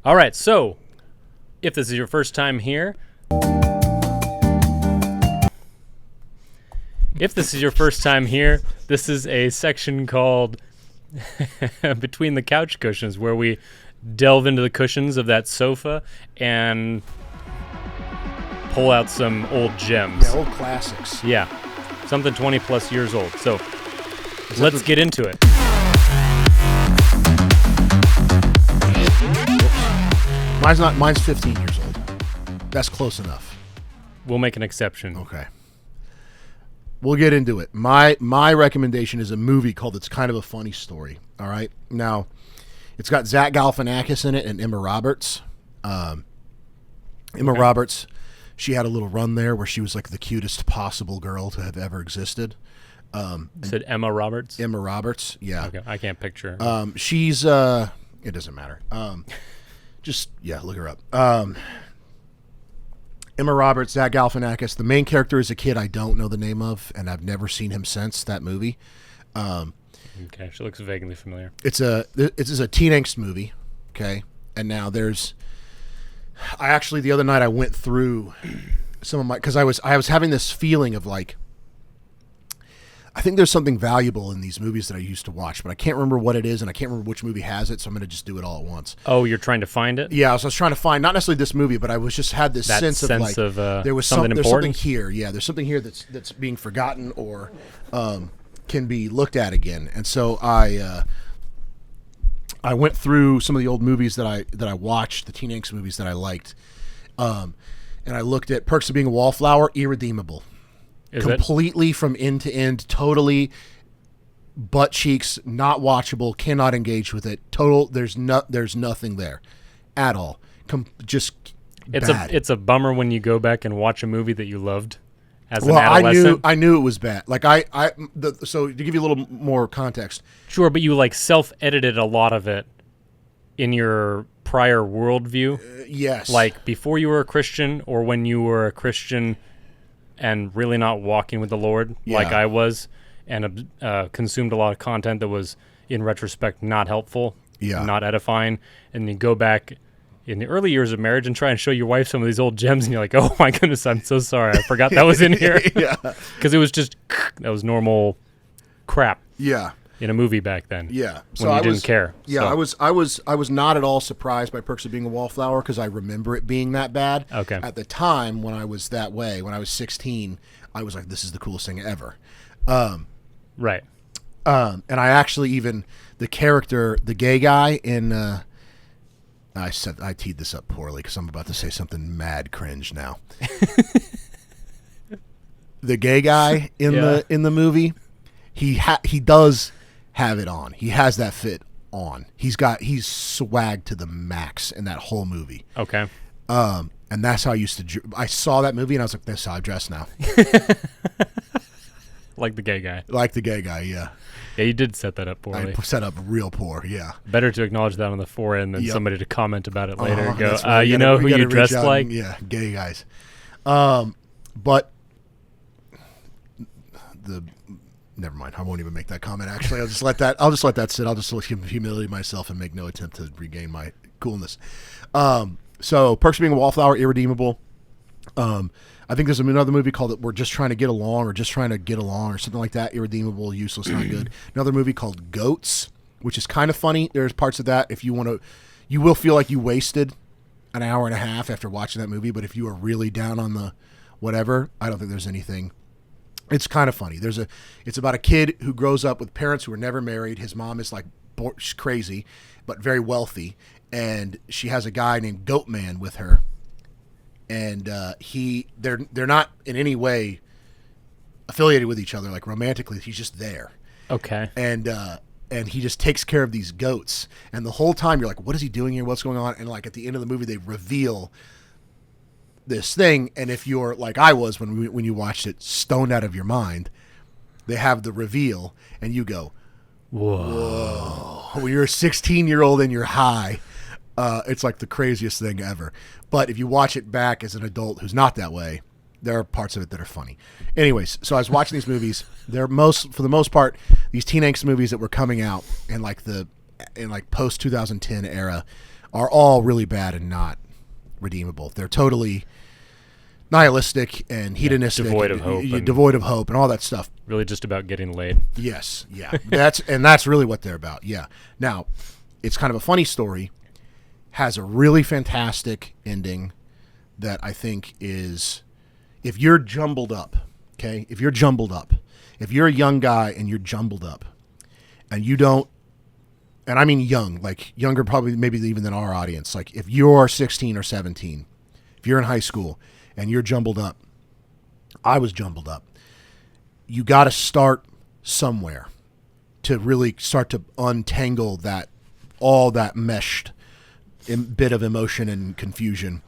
All right, so if this is your first time here, this is a section called Between the Couch Cushions, where we delve into the cushions of that sofa and pull out some old gems. Yeah, old classics. Yeah, something 20 plus years old. So let's get into it. Mine's 15 years old. That's close enough. We'll make an exception. Okay. We'll get into it. My recommendation is a movie called It's Kind of a Funny Story. All right. Now, it's got Zach Galifianakis in it and Emma Roberts. Roberts, she had a little run there where she was like the cutest possible girl to have ever existed. Said Emma Roberts? Emma Roberts, yeah. Okay, I can't picture her. She's it doesn't matter. Look her up. Emma Roberts, Zach Galifianakis. The main character is a kid I don't know the name of, and I've never seen him since that movie. Okay, she looks vaguely familiar. It's a teen angst movie, okay? And now the other night I went through some of my, because I was having this feeling of like, I think there's something valuable in these movies that I used to watch, but I can't remember what it is, and I can't remember which movie has it, so I'm going to just do it all at once. Oh, you're trying to find it? Yeah, so I was trying to find, not necessarily this movie, but I was just had this sense of like, there was something there's important? something here. Yeah, there's something here that's being forgotten or can be looked at again. And so I went through some of the old movies that I watched, the teen angst movies that I liked, and I looked at Perks of Being a Wallflower, irredeemable. Completely from end to end, totally butt cheeks, not watchable, cannot engage with it. There's nothing there at all. It's a bummer when you go back and watch a movie that you loved as an adolescent. I knew it was bad. Like so to give you a little more context. Sure, but you like self-edited a lot of it in your prior worldview. Yes. Like before you were a Christian or when you were a Christian and really not walking with the Lord like I was, and consumed a lot of content that was, in retrospect, not helpful, not edifying. And you go back in the early years of marriage and try and show your wife some of these old gems, and you're like, oh my goodness, I'm so sorry. I forgot that was in here. Yeah. Because it was just, that was normal crap. Yeah. In a movie back then. Yeah. When you didn't care. Yeah, so. I was not at all surprised by Perks of Being a Wallflower because I remember it being that bad. Okay. At the time when I was that way, when I was 16, I was like, this is the coolest thing ever. Right. And I actually even, the character, the gay guy in, I teed this up poorly because I'm about to say something mad cringe now. The gay guy in the movie, he does have it on. He has that fit on. He's swag to the max in that whole movie. Okay. And that's how I saw that movie and I was like, that's how I dress now. Like the gay guy. Like the gay guy, yeah. Yeah, you did set that up poorly. I set up real poor, yeah. Better to acknowledge that on the forend than somebody to comment about it later and go, right. you know who you dressed like? Yeah, gay guys. But never mind. I won't even make that comment. Actually, I'll just let that sit. I'll just humiliate myself and make no attempt to regain my coolness. So Perks of Being a Wallflower, irredeemable. I think there's another movie called We're Just Trying to Get Along or something like that. Irredeemable, useless, not good. Another movie called Goats, which is kind of funny. There's parts of that if you want to, you will feel like you wasted an hour and a half after watching that movie. But if you are really down on the whatever, I don't think there's anything. It's kind of funny. It's about a kid who grows up with parents who are never married. His mom is like she's crazy, but very wealthy, and she has a guy named Goatman with her, and they're not in any way affiliated with each other like romantically. He's just there. Okay. And he just takes care of these goats, and the whole time you're like, what is he doing here? What's going on? And like at the end of the movie, they reveal this thing, and if you're like I was when you watched it, stoned out of your mind, they have the reveal, and you go, whoa. When you're a 16-year-old and you're high, it's like the craziest thing ever. But if you watch it back as an adult who's not that way, there are parts of it that are funny. Anyways, so I was watching these movies. For the most part, these teen angst movies that were coming out in like post 2010 era are all really bad and not redeemable. They're totally nihilistic and hedonistic, devoid of hope, devoid of hope, and all that stuff. Really, just about getting laid. Yes, yeah, that's really what they're about. Yeah. Now, it's kind of a funny story. Has a really fantastic ending that I think is, if you're jumbled up, okay, if you're a young guy and you're jumbled up, and you don't, and I mean young, like younger probably maybe even than our audience, like if you're 16 or 17, if you're in high school and you're jumbled up, I was jumbled up, you got to start somewhere to really start to untangle all that meshed bit of emotion and confusion.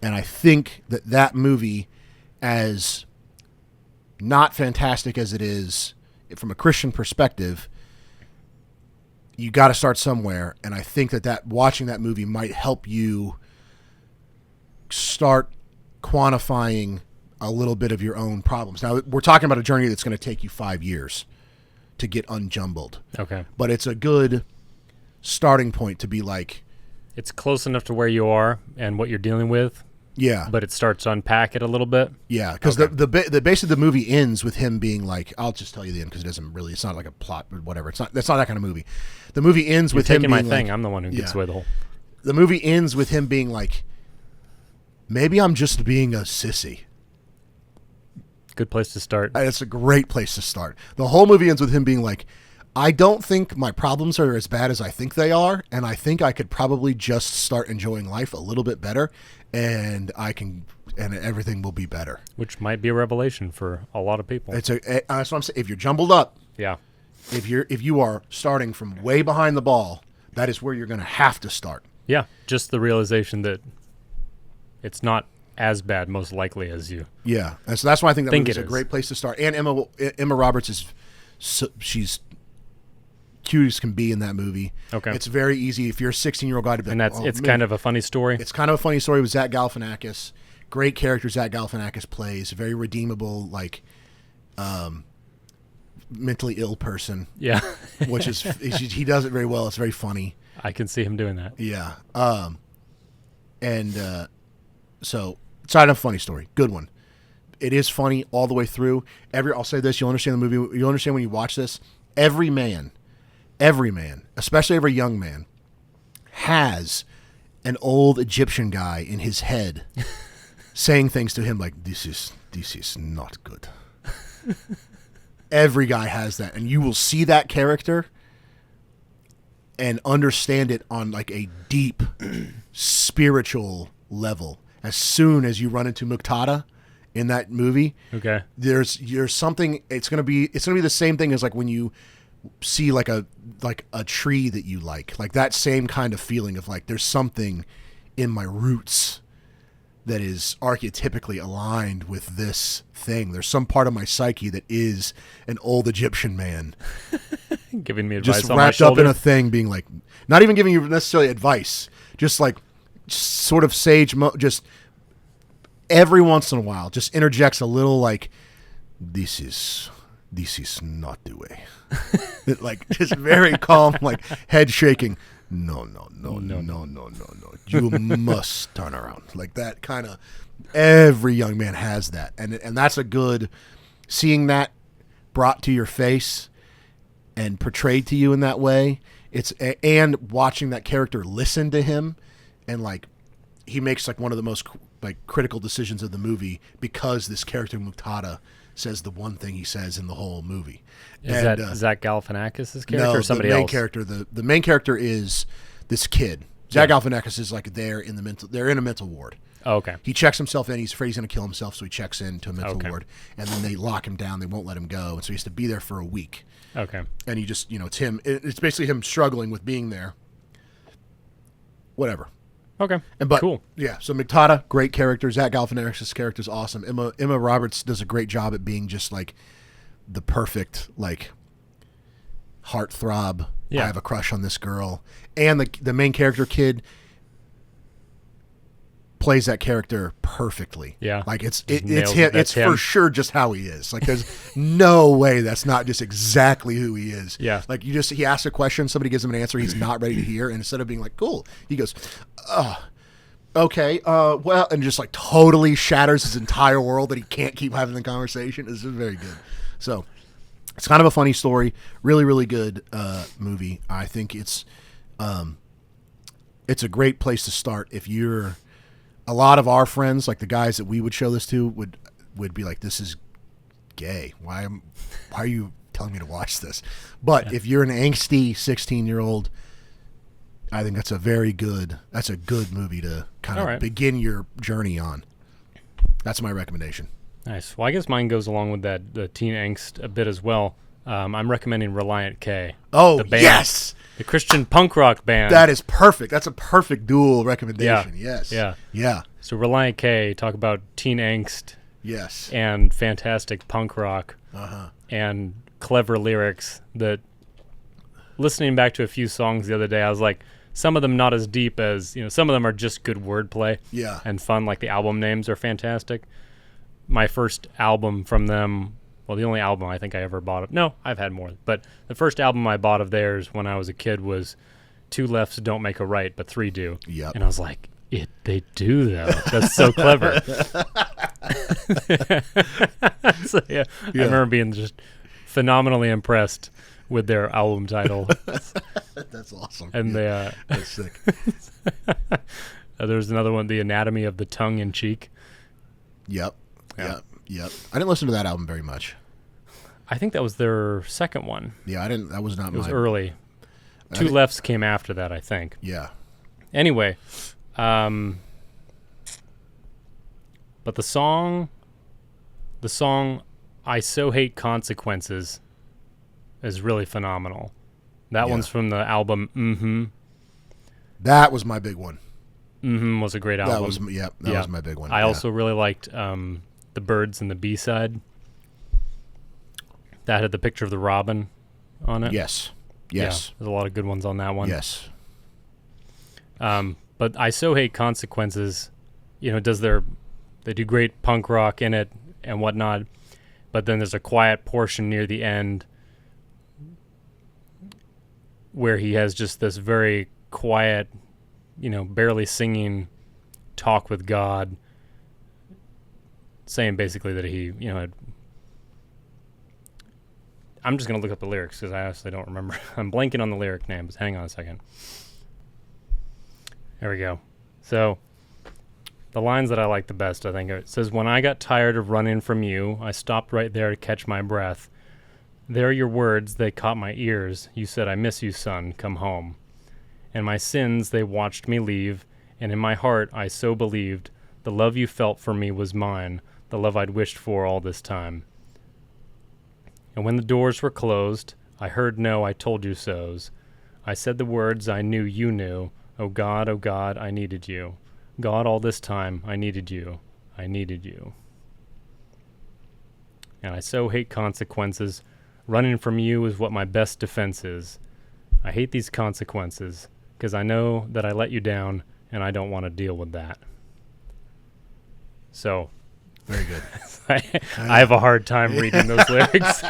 And I think that movie, as not fantastic as it is from a Christian perspective, you got to start somewhere. And I think that watching that movie might help you start quantifying a little bit of your own problems. Now, we're talking about a journey that's going to take you 5 years to get unjumbled. Okay. But it's a good starting point to be like, it's close enough to where you are and what you're dealing with. Yeah. But it starts to unpack it a little bit. Yeah, because the base of the movie ends with him being like, I'll just tell you the end because it doesn't really, it's not like a plot or whatever. That's not that kind of movie. The movie ends with him being taking my thing. like, I'm the one who gets away the whole. The movie ends with him being like, maybe I'm just being a sissy. Good place to start. It's a great place to start. The whole movie ends with him being like, I don't think my problems are as bad as I think they are, and I think I could probably just start enjoying life a little bit better, and everything will be better. Which might be a revelation for a lot of people. That's what I'm saying. If you're jumbled up, yeah. If you are starting from way behind the ball, that is where you're going to have to start. Yeah, just the realization that it's not as bad, most likely, as you. Yeah, and so that's why I think that movie is a great place to start. And Emma Roberts she's cute as can be in that movie. Okay. It's very easy if you're a 16-year-old guy to be and like, it's kind of a funny story. It's kind of a funny story with Zach Galifianakis. Great character Zach Galifianakis plays. Very redeemable, like mentally ill person. Yeah. Which is he does it very well. It's very funny. I can see him doing that. Yeah. So it's not a funny story. Good one. It is funny all the way through. I'll say this, you'll understand the movie. You'll understand when you watch this. Every man, especially every young man, has an old Egyptian guy in his head saying things to him like, this is not good. Every guy has that. And you will see that character and understand it on like a deep spiritual level. As soon as you run into Muqtada in that movie, okay, there's something. It's gonna be the same thing as like when you see like a tree that you like that same kind of feeling of like there's something in my roots that is archetypically aligned with this thing. There's some part of my psyche that is an old Egyptian man giving me advice just on my wrapped up shoulder. in a thing, being like, not even giving you necessarily advice, just like sort of sage, just every once in a while, just interjects a little like, this is not the way. Like just very calm, like head shaking. No. You must turn around. Like that kind of. Every young man has that, and that's a good. Seeing that brought to your face and portrayed to you in that way. And watching that character listen to him, and like he makes like one of the most like critical decisions of the movie because this character Muqtada says the one thing he says in the whole movie. Is that Zach Galifianakis' character or somebody else? The main character is this kid. Zach Galifianakis is like they're in a mental ward. Oh, okay. He checks himself in. He's afraid he's going to kill himself, so he checks into a mental ward. And then they lock him down. They won't let him go. And so he has to be there for a week. Okay. And he just, it's him. It's basically him struggling with being there. Whatever. Okay. Cool. Yeah, so Muqtada, great character. Zach Galifianakis' character is awesome. Emma Roberts does a great job at being just like the perfect like heartthrob. Yeah. I have a crush on this girl. And the main character kid plays that character perfectly. Yeah. Like it's nails him. it. It's That's for him. sure just how he is. Like there's no way that's not just exactly who he is. Yeah. Like he asks a question, somebody gives him an answer he's not ready to hear, and instead of being like, cool, he goes, okay, well, and just like totally shatters his entire world that he can't keep having the conversation. It's just very good. So it's kind of a funny story. Really, really good movie. I think it's a great place to start if you're. A lot of our friends, like the guys that we would show this to, would be like, "This is gay. Why are you telling me to watch this?" But if you're an angsty 16-year-old, I think that's a good movie to kind of begin your journey on. That's my recommendation. Nice. Well, I guess mine goes along with the teen angst a bit as well. I'm recommending Reliant K. Oh, the band, yes! The Christian punk rock band. That is perfect. That's a perfect dual recommendation. Yes. Yeah. Yeah. So Reliant K, talk about teen angst. Yes. And fantastic punk rock. And clever lyrics that, listening back to a few songs the other day, I was like, some of them not as deep as, some of them are just good wordplay. Yeah. And fun, like the album names are fantastic. My first album from them, well, the only album I think I ever bought. No, I've had more. But the first album I bought of theirs when I was a kid was Two Lefts Don't Make a Right, but Three Do. Yep. And I was like, they do, though. That's so clever. So, I remember being just phenomenally impressed with their album title. That's awesome. And that's sick. There's another one, The Anatomy of the Tongue in Cheek. Yep. Yep. I didn't listen to that album very much. I think that was their second one. Yeah, I didn't. That was not. It was early. Two Lefts came after that, I think. Yeah. Anyway, but the song, "I So Hate Consequences," is really phenomenal. That one's from the album. Mm-hmm. That was my big one. Mm-hmm was a great album. That was my big one. I also really liked The Birds and the B-side. That had the picture of the robin on it. Yes. Yeah, there's a lot of good ones on that one. Yes. But I So Hate Consequences, they do great punk rock in it and whatnot, but then there's a quiet portion near the end where he has just this very quiet, barely singing talk with God, saying basically that he, I'm just going to look up the lyrics because I honestly don't remember. I'm blanking on the lyric names. Hang on a second. There we go. So the lines that I like the best, I think, it says, "When I got tired of running from you, I stopped right there to catch my breath. There your words, they caught my ears. You said, 'I miss you, son, come home.' And my sins, they watched me leave, and in my heart I so believed the love you felt for me was mine, the love I'd wished for all this time. And when the doors were closed, I heard no, I told you so's. I said the words I knew you knew. Oh God, I needed you. God, all this time, I needed you. I needed you. And I so hate consequences. Running from you is what my best defense is. I hate these consequences because I know that I let you down and I don't want to deal with that." So, very good. I have a hard time reading those lyrics.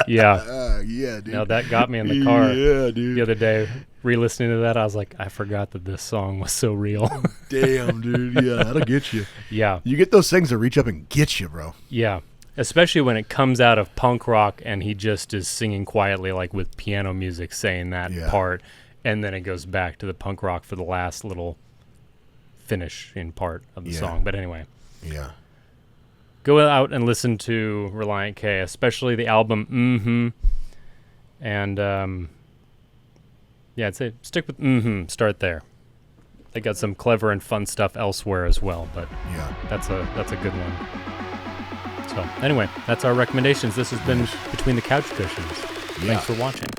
Yeah. Yeah, dude. Now that got me in the car dude. the other day. Re-listening to that, I was like, I forgot that this song was so real. Damn, dude. Yeah, that'll get you. Yeah. You get those things that reach up and get you, bro. Yeah. Especially when it comes out of punk rock and he just is singing quietly, like with piano music saying that part. And then it goes back to the punk rock for the last little finishing part of the song. But anyway. Yeah. Go out and listen to Reliant K, especially the album Mm-hmm. And I'd say stick with Mm-hmm. Start there. They got some clever and fun stuff elsewhere as well, but that's a good one. So anyway, that's our recommendations. This has been Between the Couch Cushions. Thanks for watching.